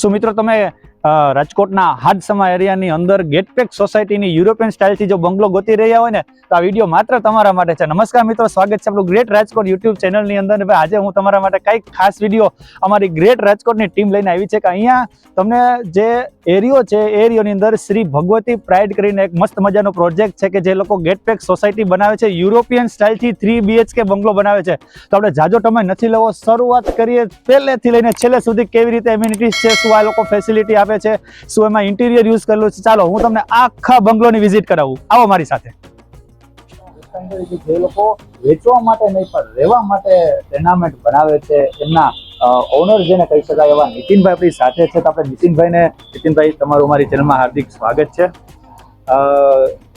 શું મિત્રો તમે રાજકોટના હાડસમા એરિયાની અંદર ગેટપેક સોસાયટીની યુરોપિયન સ્ટાઇલથી જો બંગલો ગોતી રહ્યા હોય ને તો આ વિડીયો માત્ર તમારા માટે છે. નમસ્કાર મિત્રો, સ્વાગત છે આપણું ગ્રેટ રાજકોટ યુટ્યુબ ચેનલની અંદર. ભાઈ આજે હું તમારા માટે કંઈક ખાસ વિડીયો અમારી ગ્રેટ રાજકોટની ટીમ લઈને આવી છે કે અહીંયા તમને જે એરિયો છે એ એરિયોની અંદર શ્રી ભગવતી પ્રાઇડ કરીને એક મસ્ત મજાનો પ્રોજેક્ટ છે કે જે લોકો ગેટપેક સોસાયટી બનાવે છે, યુરોપિયન સ્ટાઇલથી 3 BHK બંગલો બનાવે છે. તો આપણે જાજો સમય નથી લેવો, શરૂઆત કરીએ પહેલેથી લઈને છેલ્લે સુધી. કેવી રીતે એમ્યુનિટીઝ છે, શું આ લોકો ફેસિલિટી આપે છે, શું એમાં ઇન્ટિરિયર યુઝ કરેલું છે, ચાલો હું તમને આખા બંગલોની વિઝિટ કરાવું. આવો મારી સાથે. જે લોકો વેચવા માટે નહીં પણ રહેવા માટે ટેનામેન્ટ બનાવે છે એમના ઓનર જેને કહી શકાય એવા નીતિનભાઈ આપણી સાથે છે. તો આપણે નીતિનભાઈ તમારું અમારી ચેનલમાં હાર્દિક સ્વાગત છે.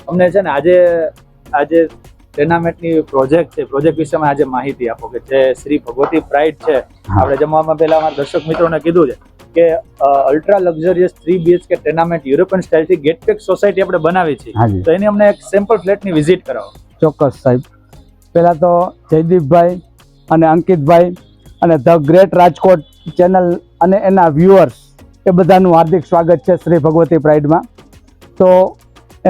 અમને છે ને આજે ટેનામેન્ટની પ્રોજેક્ટ વિશે આજે માહિતી આપો કે જે શ્રી ભગવતી પ્રાઇડ છે. આપણે જમવામાં પહેલા અમારા દર્શક મિત્રોને કીધું છે કે ultra luxurious 3 BHK tenement European સ્ટાઇલથી ગેટપેક સોસાયટી આપણે બનાવી છે, તો એની અમને એક સેમ્પલ ફ્લેટની વિઝિટ કરાવો. ચોક્કસ સાહેબ. પહેલા તો જયદીપભાઈ અને અંકિતભાઈ અને ધ ગ્રેટ રાજકોટ ચેનલ અને એના વ્યુઅર્સ એ બધાનું હાર્દિક સ્વાગત છે શ્રી ભગવતી પ્રાઇડમાં. તો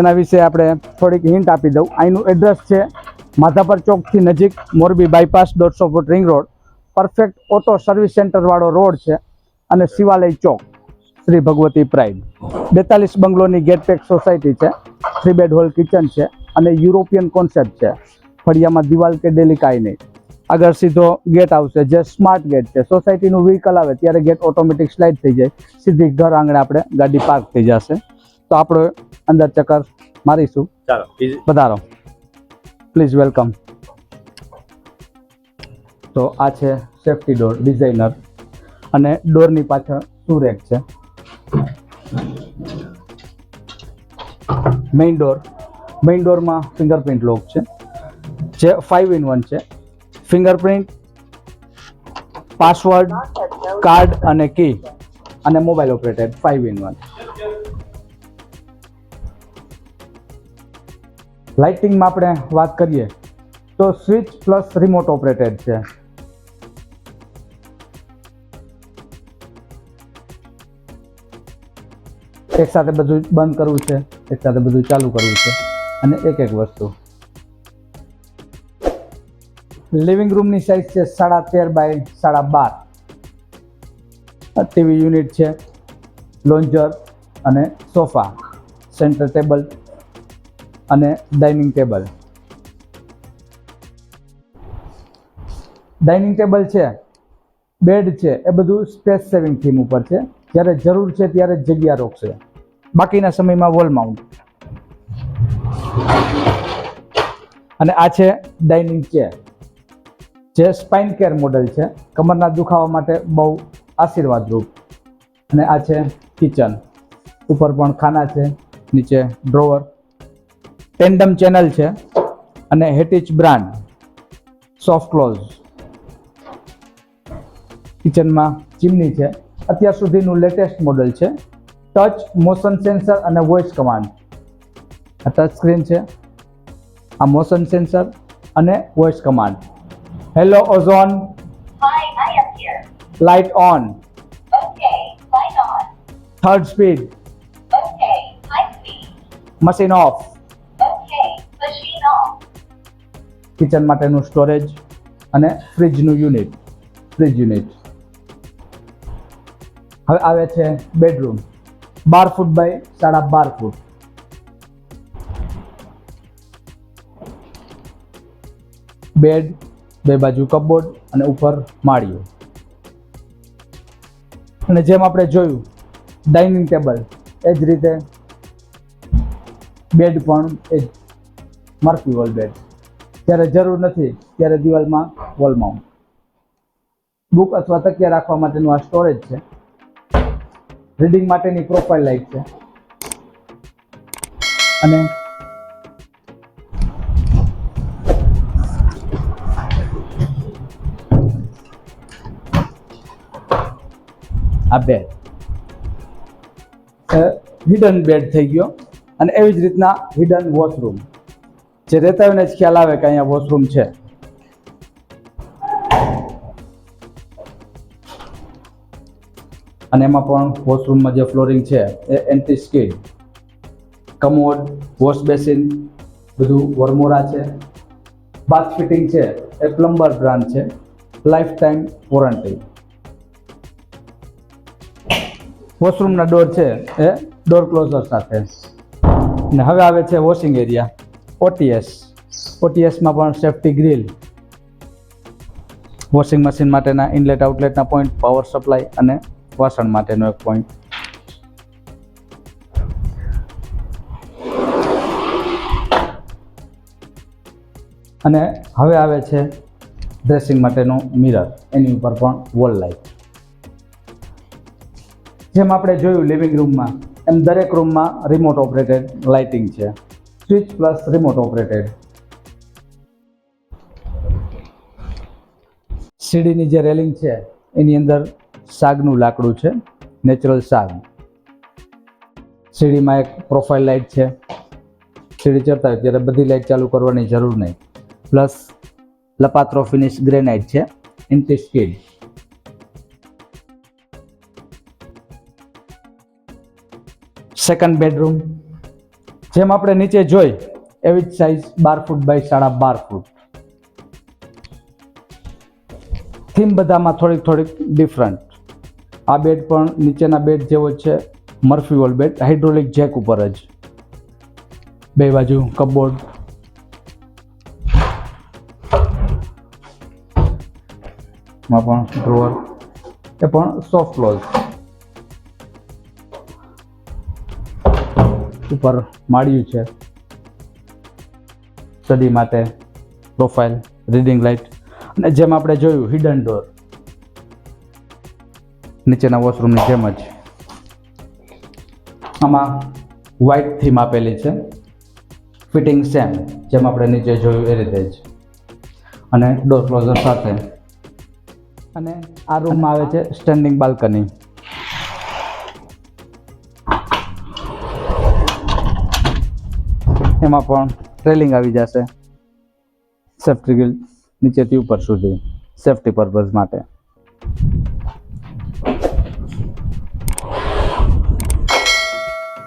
એના વિશે આપણે થોડીક હિન્ટ આપી દઉં. અહીંનું એડ્રેસ છે માધાપર ચોકથી નજીક, Morbi bypass, 150 feet ring road, perfect auto service સેન્ટરવાળો રોડ છે અને શિવાલય ચોક, શ્રી ભગવતી પ્રાઇડ. 42 બંગલોની ગેટપેક સોસાયટી છે, 3 બેડ હોલ કિચન છે અને યુરોપિયન કોન્સેપ્ટ છે. ફળિયામાં દિવાલ કે ડેલી કાંઈ નહીં. આગળ સીધો ગેટ આવશે જે સ્માર્ટ ગેટ છે. સોસાયટીનું વ્હીકલ આવે ત્યારે ગેટ ઓટોમેટિક સ્લાઇડ થઈ જાય, સીધી ઘર આંગણે આપણે ગાડી પાર્ક થઈ જશે. તો આપણે અંદર ચક્કર મારીશું. ચાલો પધારો, પ્લીઝ વેલકમ. તો આ છે સેફ્ટી ડોર ડિઝાઇનર અને ડોરની પાછળ સુરેક છે. મેઇન ડોરમાં ફિંગરપ્રિન્ટ લોક છે જે 5-in-1 છે. ફિંગરપ્રિન્ટ, પાસવર્ડ, કાર્ડ અને કી અને મોબાઈલ ઓપરેટેડ 5-in-1. લાઇટિંગમાં આપણે વાત કરીએ તો સ્વિચ પ્લસ રિમોટ ઓપરેટેડ છે. એક સાથે બધું બંધ કરવું છે, એક સાથે બધું ચાલુ કરવું છે અને એક વસ્તુ. લિવિંગ રૂમની સાઇઝ છે 13.5 બાય 12. ટીવી યુનિટ છે, લોન્જર અને સોફા, સેન્ટર ટેબલ અને ડાઇનિંગ ટેબલ. ડાઇનિંગ ટેબલ છે, બેડ છે, એ બધું સ્પેસ સેવિંગ થીમ ઉપર છે. જ્યારે જરૂર છે ત્યારે જગ્યા રોકશે, બાકીના સમયમાં વોલ માઉન્ટ. અને આ છે ડાઇનિંગ ચેર જે સ્પાઇન કેર મોડેલ છે, કમરના દુખાવા માટે બહુ આશીર્વાદરૂપ. અને આ છે કિચન, ઉપર પણ ખાના છે, નીચે ડ્રોવર. ટેન્ડમ ચેનલ છે અને હેટિચ બ્રાન્ડ સોફ્ટ ક્લોઝ. કિચનમાં ચીમની છે, અત્યાર સુધીનું લેટેસ્ટ મોડેલ છે. ટચ, મોશન સેન્સર અને વોઇસ કમાન્ડ. આ ટચ સ્ક્રીન છે, આ મોશન સેન્સર અને voice command. Hello Ozone. Hi, I am here. Light on. Okay, light on. Third speed. Okay, high speed. Machine off. Okay, machine off. Kitchen માટેનું storage અને fridge unit. હવે આવે છે bedroom, 12 foot by 12.5 foot. Bed, બે બાજુ cupboard અને ઉપર માળિયું. અને જેમ આપણે જોયું ડાઇનિંગ ટેબલ, એ જ રીતે બેડ પણ એ જ મર્ફી વોલ બેડ. જ્યારે જરૂર નથી ત્યારે દિવાલમાં વોલ માઉન્ટ. બુક અથવા તકિયા રાખવા માટેનું આ સ્ટોરેજ છે. રીડિંગ માટેની પ્રોફાઇલ લાઇટ છે અને આ બેડ હિડન બેડ થઈ ગયો. અને એવી જ રીતના હિડન વોશરૂમ, જે રહેતા હોય ને જ ખ્યાલ આવે કે અહીંયા વોશરૂમ છે. અને એમાં પણ વોશરૂમમાં જે ફ્લોરિંગ છે એ એન્ટી સ્કીડ, કમોડ, વોશ બેસિન બધું વર્મોરા છે. બાથ ફિટિંગ છે એ પ્લમ્બર બ્રાન્ડ છે, લાઈફ ટાઈમ વોરંટી. વોશરૂમના ડોર છે એ ડોર ક્લોઝર સાથે. અને હવે આવે છે વોશિંગ એરિયા, ઓટીએસમાં પણ સેફ્ટી ગ્રીલ, વોશિંગ મશીન માટેના ઇનલેટ આઉટલેટના પોઈન્ટ, પાવર સપ્લાય અને વાસણ માટેનો એક પોઈન્ટ. અને હવે આવે છે ડ્રેસિંગ માટેનું મિરર, એની ઉપર પણ વોલ લાઇટ. જેમ આપણે જોયું લિવિંગ રૂમમાં, એમ દરેક રૂમમાં રિમોટ ઓપરેટેડ લાઇટિંગ છે, સ્વિચ પ્લસ રિમોટ ઓપરેટેડ. સીડીની જે રેલિંગ છે એની અંદર સાગનું લાકડું છે, નેચરલ સાગ. સીડીમાં એક પ્રોફાઇલ લાઇટ છે, સીડી ચડતા હોય ત્યારે બધી લાઇટ ચાલુ કરવાની જરૂર નહીં. પ્લસ લપાત્રો ફિનિશ ગ્રેનાઇટ છે, એન્ટી સ્કીડ. સેકન્ડ બેડરૂમ જેમ આપણે નીચે જોઈ એવી જ size 12 foot by 12.5 foot. Theme બધામાં થોડીક ડિફરન્ટ. આ બેડ પણ નીચેના બેડ જેવો છે, Murphy wall bed, hydraulic jack ઉપર જ. બે બાજુ કપબોર્ડ. માં પણ ડ્રોઅર, એ પણ સોફ્ટ ક્લોઝ. ઉપર માળિયું છે, સ્ટડી માટે પ્રોફાઇલ, રીડિંગ લાઇટ. અને જેમ આપણે જોયું હિડન ડોર, નીચેના વોશરૂમની જેમ જ. આમાં વ્હાઇટ થીમ આપેલી છે, ફિટિંગ સેમ જેમ આપણે નીચે જોયું એ રીતે જ, અને ડોર ક્લોઝર સાથે. અને આ રૂમમાં આવે છે સ્ટેન્ડિંગ બાલ્કની. એમાં પણ રેલિંગ આવી જશે, સેફ્ટી ગ્રીલ નીચેથી ઉપર સુધી, સેફ્ટી પર્પઝ માટે.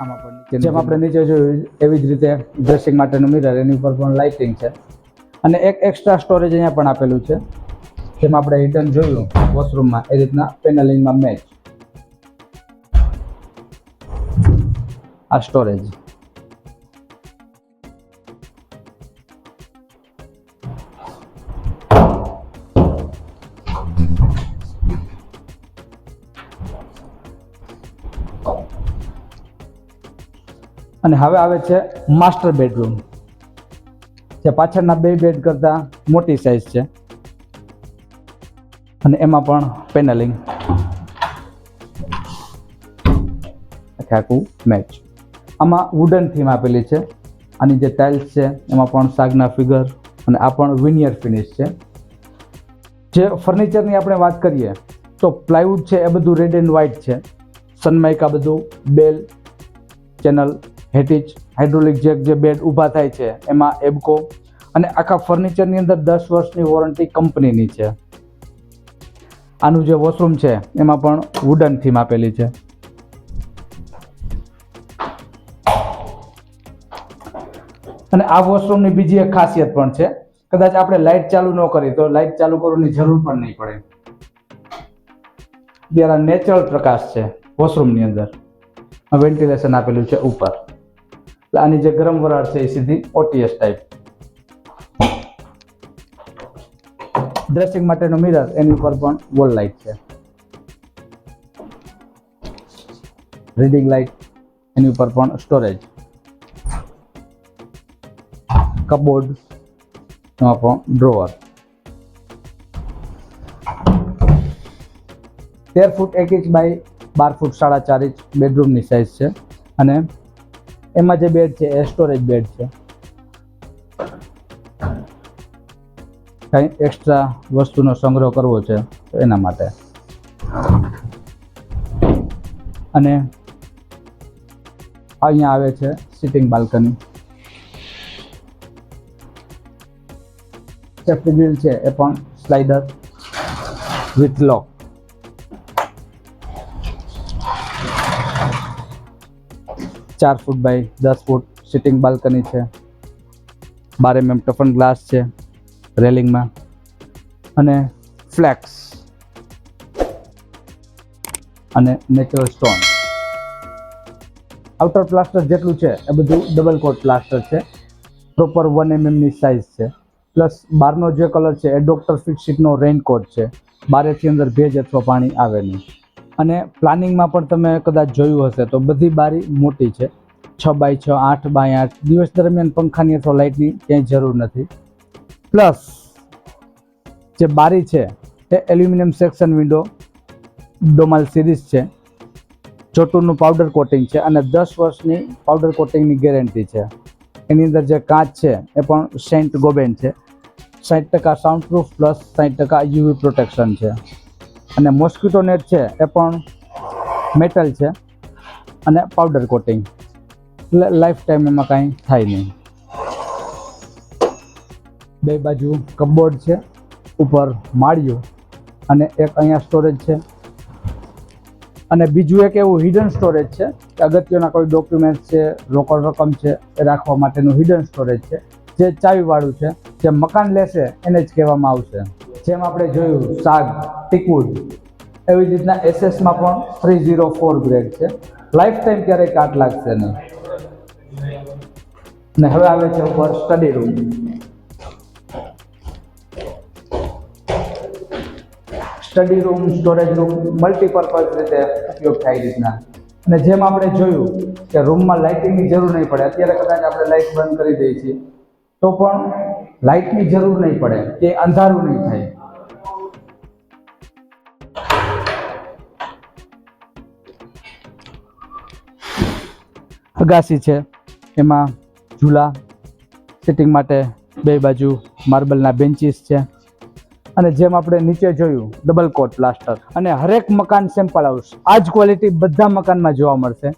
આમાં પણ જેમ આપણે નીચે જોયું એવી જ રીતે ડ્રેસિંગ માટેનું મિરર, એની ઉપર પણ લાઇટિંગ છે. અને એક એક્સ્ટ્રા સ્ટોરેજ અહીંયા પણ આપેલું છે, જેમ આપણે હિડન જોયું વોશરૂમમાં એ રીતના પેનલિંગમાં મેચ. આ સ્ટોરેજ. અને હવે આવે છે માસ્ટર બેડરૂમ, જે પાછળના બે બેડ કરતાં મોટી સાઇઝ છે. અને એમાં પણ પેનલિંગ, આખું મેચ. આમાં વુડન થીમ આપેલી છે. આની જે ટાઇલ્સ છે એમાં પણ સાગના ફિગર, અને આ પણ વિનિયર ફિનિશ છે. જે ફર્નિચરની આપણે વાત કરીએ તો પ્લાયવુડ છે એ બધું રેડ એન્ડ વ્હાઇટ છે. સનમાઇકા બધું બેલ ચેનલ, હેટિચ, હાઇડ્રોલિક જેક જે બેડ ઊભા થાય છે એમાં એબકો. અને આખા ફર્નિચરની અંદર 10 વર્ષની વોરંટી કંપનીની છે. આનું જે વોશરૂમ છે એમાં પણ વુડન થીમ આપેલી છે. અને આ વોશરૂમની બીજી એક ખાસિયત પણ છે, કદાચ આપણે લાઇટ ચાલુ ન કરી તો લાઇટ ચાલુ કરવાની જરૂર પણ નહીં પડે. ત્યારે નેચરલ પ્રકાશ છે વોશરૂમની અંદર. વેન્ટિલેશન આપેલું છે ઉપર. એટલે આની જે ગરમ વરાળ છે એ સીધી ઓટીએસ ટાઈપ. ડ્રેસિંગ માટેનો મિરર, એની ઉપર પણ વોલ લાઇટ છે. રીડિંગ લાઇટ, એની ઉપર પણ સ્ટોરેજ. કપબોર્ડ, એમાં પણ drawer. 13 foot 1 inch by 12 foot 4.5 inch બેડરૂમની સાઇઝ છે. અને એમાં જે બેડ છે એ સ્ટોરેજ બેડ છે. કંઈ એક્સ્ટ્રા વસ્તુનો સંગ્રહ કરવો છે તો એના માટે. અને અહીંયા આવે છે સિટિંગ બાલ્કની. સેફ્ટી ગ્રીલ છે એ પણ slider with lock. 4 foot by 10 foot sitting balcony છે, 12 mm ટફન ગ્લાસ છે રેલિંગમાં, અને ફ્લેક્સ અને નેચરલ સ્ટોન. આઉટર પ્લાસ્ટર જેટલું છે એ બધું ડબલ કોટ પ્લાસ્ટર છે, પ્રોપર 1 mm ની સાઇઝ છે. પ્લસ બહારનો જે કલર છે એ ડોક્ટર ફિક્સિટનો રેઇનકોટ છે, બારેથી અંદર ભેજ અથવા પાણી આવે નહીં. અને પ્લાનિંગમાં પણ તમે કદાચ જોયું હશે તો બધી બારી મોટી છે, 6 બાય 6, 8 બાય 8. દિવસ દરમિયાન પંખાની અથવા લાઇટની ક્યાંય જરૂર નથી. પ્લસ જે બારી છે એ એલ્યુમિનિયમ સેક્શન વિન્ડો ડોમાલ સિરીઝ છે, ચોટુનું પાવડર કોટિંગ છે અને 10 વર્ષની પાવડર કોટિંગની ગેરંટી છે. એની અંદર જે કાચ છે એ પણ સેન્ટ ગોબેન છે, 60% sound proof plus 60% UV protection છે. અને મોસ્કિટો નેટ છે એ પણ મેટલ છે અને પાવડર કોટિંગ, એટલે લાઈફ ટાઈમ એમાં કાંઈ થાય નહીં. બે બાજુ કપબોર્ડ છે, ઉપર માળિયું અને એક અહીંયા સ્ટોરેજ છે. અને બીજું એક એવું હિડન સ્ટોરેજ છે કે અગત્યના કોઈ ડોક્યુમેન્ટ છે, રોકડ રકમ છે એ રાખવા માટેનું હિડન સ્ટોરેજ છે, જે ચાવીવાળું છે. જે મકાન લેશે એને જ કહેવામાં આવશે. જેમ આપણે જોયું સાગ, ટીકવુડ, એવી જ રીતના એસએસમાં પણ 304 ગ્રેડ છે, લાઈફ ટાઈમ ક્યારેય કાટ લાગશે નહીં. ને હવે આવે છે ઉપર study room. Study room, storage room multipurpose રીતે ઉપયોગ થાય રીતના. અને જેમ આપણે જોયું કે રૂમમાં લાઇટિંગની જરૂર નહીં પડે. અત્યારે કદાચ આપણે લાઇટ બંધ કરી દઈએ છીએ તો પણ લાઇટની જરૂર નહીં પડે, કે અંધારું નહીં થાય. અગાસી છે, એમાં ઝૂલા, સિટિંગ માટે બે બાજુ માર્બલના બેન્ચીસ છે. અને જેમ આપણે નીચે જોયું ડબલ કોટ પ્લાસ્ટર. અને હરેક મકાન સેમ્પલ હાઉસ આ જ ક્વોલિટી બધા મકાનમાં જોવા મળશે.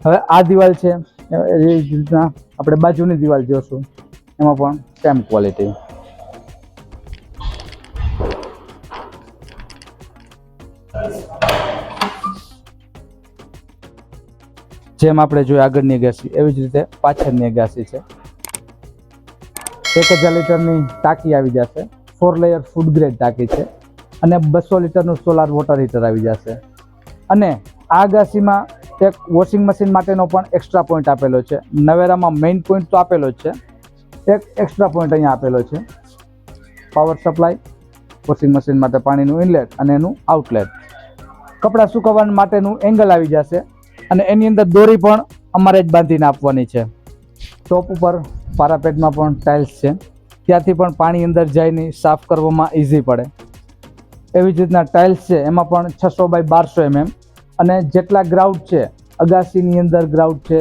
હવે આ દિવાલ છે એ રીતના આપણે બાજુની દિવાલ જોશું, એમાં પણ સેમ ક્વોલિટી. જેમ આપણે જોયું આગળની અગાસી એવી જ રીતે પાછળની અગાસી છે. 1000 લીટરની ટાંકી આવી જશે, 4 લેયર ફૂડ ગ્રેડ ટાંકી છે અને 200 લીટરનું સોલાર વોટર હીટર આવી જશે. અને આ અગાસીમાં એક વોશિંગ મશીન માટેનો પણ એક્સ્ટ્રા પોઈન્ટ આપેલો છે. નવેરામાં મેઇન પોઈન્ટ તો આપેલો જ છે, એક એક્સ્ટ્રા પોઈન્ટ અહીંયા આપેલો છે. પાવર સપ્લાય, વોશિંગ મશીન માટે પાણીનું ઇનલેટ અને એનું આઉટલેટ. કપડાં સુકવવા માટેનું એંગલ આવી જશે અને એની અંદર દોરી પણ અમારે જ બાંધીને આપવાની છે. ટોપ ઉપર પારાપેટમાં પણ ટાઇલ્સ છે, ત્યાંથી પણ પાણી અંદર જાય નહીં, સાફ કરવામાં ઇઝી પડે. એવી જ રીતના ટાઇલ્સ છે, એમાં પણ 600 બાય 1200 mm. અને જેટલા ગ્રાઉટ છે, અગાસીની અંદર ગ્રાઉટ છે,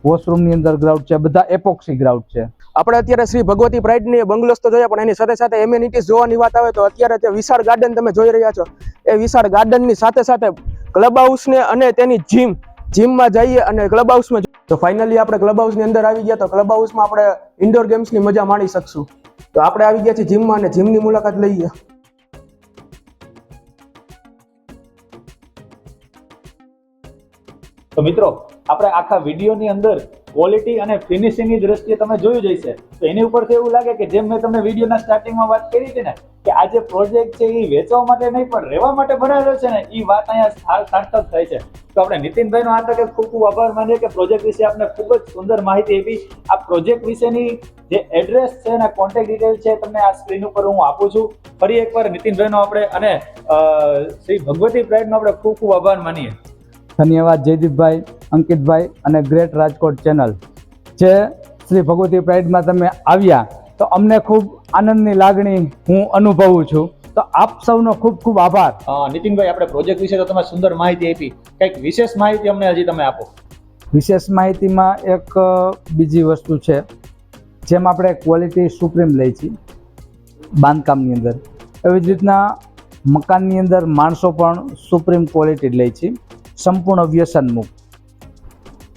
વોશરૂમની અંદર ગ્રાઉટ છે, બધા એપોક્સી ગ્રાઉટ છે. આપણે અત્યારે શ્રી ભગવતી પ્રાઇડની બંગલોસ તો જોયા, પણ એની સાથે સાથે એમ્યુનિટીઝ જોવાની વાત આવે તો અત્યારે તે વિશાળ ગાર્ડન તમે જોઈ રહ્યા છો. એ વિશાળ ગાર્ડનની સાથે સાથે ક્લબ હાઉસને અને તેની જીમમાં જઈએ અને ક્લબ હાઉસમાં તો ફાઇનલી આપણે ક્લબ હાઉસની અંદર આવી ગયા. તો ક્લબ હાઉસમાં આપણે ઇન્ડોર ગેમ્સની મજા માણી શકશું. તો આપણે આવી ગયા છીએ જીમમાં અને જીમની મુલાકાત લઈએ. તો મિત્રો આપણે આખા વિડીયોની અંદર ક્વોલિટી અને ફિનિશિંગની દ્રષ્ટિએ તમે જોયું જ હશે. તો એની ઉપરથી એવું લાગે કે જેમ મેં તમને વિડીયોના સ્ટાર્ટિંગમાં વાત કરી હતી ને કે આ જે પ્રોજેક્ટ છે એ વેચવા માટે નહીં પણ રહેવા માટે બનાવેલો છે ને, એ વાત અહીંયા સાર્થક થાય છે. તો આપણે નીતિનભાઈનો આ તકે ખૂબ ખૂબ આભાર માનીએ કે પ્રોજેક્ટ વિશે આપણે ખૂબ જ સુંદર માહિતી આપી. આ પ્રોજેક્ટ વિશેની જે એડ્રેસ છે અને કોન્ટેક્ટ ડિટેલ છે તમને આ સ્ક્રીન ઉપર હું આપું છું. ફરી એકવાર નીતિનભાઈનો આપણે અને શ્રી ભગવતી પ્રાઇડનો આપણે ખૂબ ખૂબ આભાર માનીએ. ધન્યવાદ જયદીપભાઈ, અંકિતભાઈ અને ગ્રેટ રાજકોટ ચેનલ. જે શ્રી ભગવતી પ્રાઇડમાં તમે આવ્યા તો અમને ખૂબ આનંદની લાગણી હું અનુભવું છું. તો આપ સૌનો ખૂબ ખૂબ આભાર. નીતિનભાઈ, આપણે પ્રોજેક્ટ વિશે તો તમે સુંદર માહિતી આપી, કંઈક વિશેષ માહિતી અમને હજી તમે આપો. વિશેષ માહિતીમાં એક બીજી વસ્તુ છે, જેમ આપણે ક્વોલિટી સુપ્રીમ લઈ છીએ બાંધકામની અંદર, એવી જ રીતના મકાનની અંદર માણસો પણ સુપ્રીમ ક્વોલિટી લે છે, સંપૂર્ણ વ્યસન મુક્ત.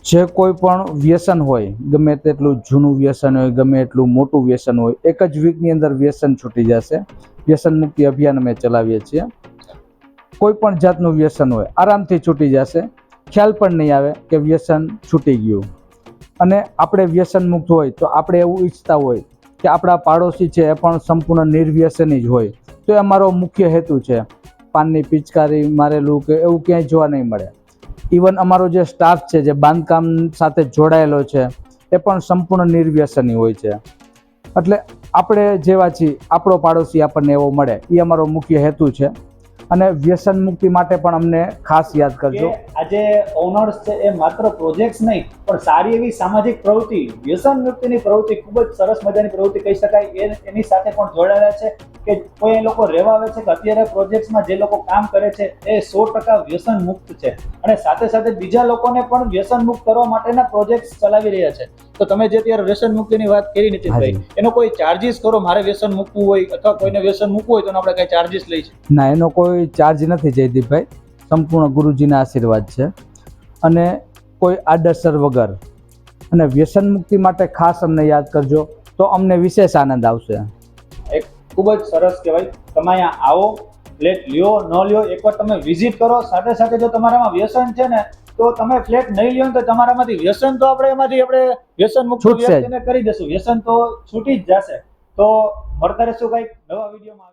જે કોઈ પણ વ્યસન હોય, ગમે તેટલું જૂનું વ્યસન હોય, ગમે એટલું મોટું વ્યસન હોય, એક જ વીકની અંદર વ્યસન છૂટી જશે. વ્યસન મુક્તિ અભિયાન અમે ચલાવીએ છીએ. કોઈ પણ જાતનું વ્યસન હોય આરામથી છૂટી જશે. ખ્યાલ પણ નહીં આવે કે વ્યસન છૂટી ગયું. અને આપણે વ્યસન મુક્ત હોય તો આપણે એવું ઈચ્છતા હોય કે આપણા પાડોશી છે એ પણ સંપૂર્ણ નિર્વ્યસની જ હોય. તો એ અમારો મુખ્ય હેતુ છે. પાનની પિચકારી મારેલું કે એવું ક્યાંય જોવા નહીં મળે. ઇવન અમારો જે સ્ટાફ છે જે બાંધકામ સાથે જોડાયેલો છે એ પણ સંપૂર્ણ નિર્વ્યસની હોય છે. એટલે આપણે જેવા છીએ આપણો પાડોશી આપણને એવો મળે એ અમારો મુખ્ય હેતુ છે. અને વ્યસન મુક્તિ માટે પણ અમને ખાસ યાદ કરજો. આજે ઓનર્સ છે એ માત્ર પ્રોજેક્ટ્સ નહીં પણ સારી એવી સામાજિક પ્રવૃત્તિ, વ્યસન મુક્તિની પ્રવૃત્તિ, ખૂબ જ સરસ મજાની પ્રવૃત્તિ કહી શકાય એની સાથે પણ જોડાયેલા છે. કે કોઈ લોકો રહેવા આવે છે કે અત્યારે પ્રોજેક્ટ્સમાં જે લોકો કામ કરે છે એ 100% વ્યસન મુક્ત છે અને સાથે સાથે બીજા લોકોને પણ વ્યસન મુક્ત કરવા માટેના પ્રોજેક્ટ્સ ચલાવી રહ્યા છે. તો તમે જે અત્યારે વ્યસન મુક્તિની વાત કરી નીતિનભાઈ, એનો કોઈ ચાર્જિસ કરો, મારે વ્યસન મૂકવું હોય અથવા કોઈને વ્યસન મૂકવું હોય તો આપણે કઈ ચાર્જિસ લઈ છે? ના, એનો કોઈ ચાર્જ નથી જયદીપભાઈ. સંપૂર્ણ ગુરુજીના આશીર્વાદ છે અને કોઈ આડઅસર વગર. અને વ્યસન મુક્તિ માટે ખાસ અમને યાદ કરજો તો અમને વિશેષ આનંદ આવશે. એક ખૂબ જ સરસ કહેવાય. તમે અહીંયા આવો, ફ્લેટ લ્યો ન લ્યો, એકવાર તમે વિઝિટ કરો. સાથે સાથે જો તમારામાં વ્યસન છે ને તો તમે ફ્લેટ નહીં લ્યો ને તો તમારામાંથી વ્યસન તો આપણે વ્યસન મુક્ત વ્યક્તિને કરી દેશું. વ્યસન તો છૂટી જ જશે. તો મળતા રહેશું કંઈક નવા વિડીયોમાં.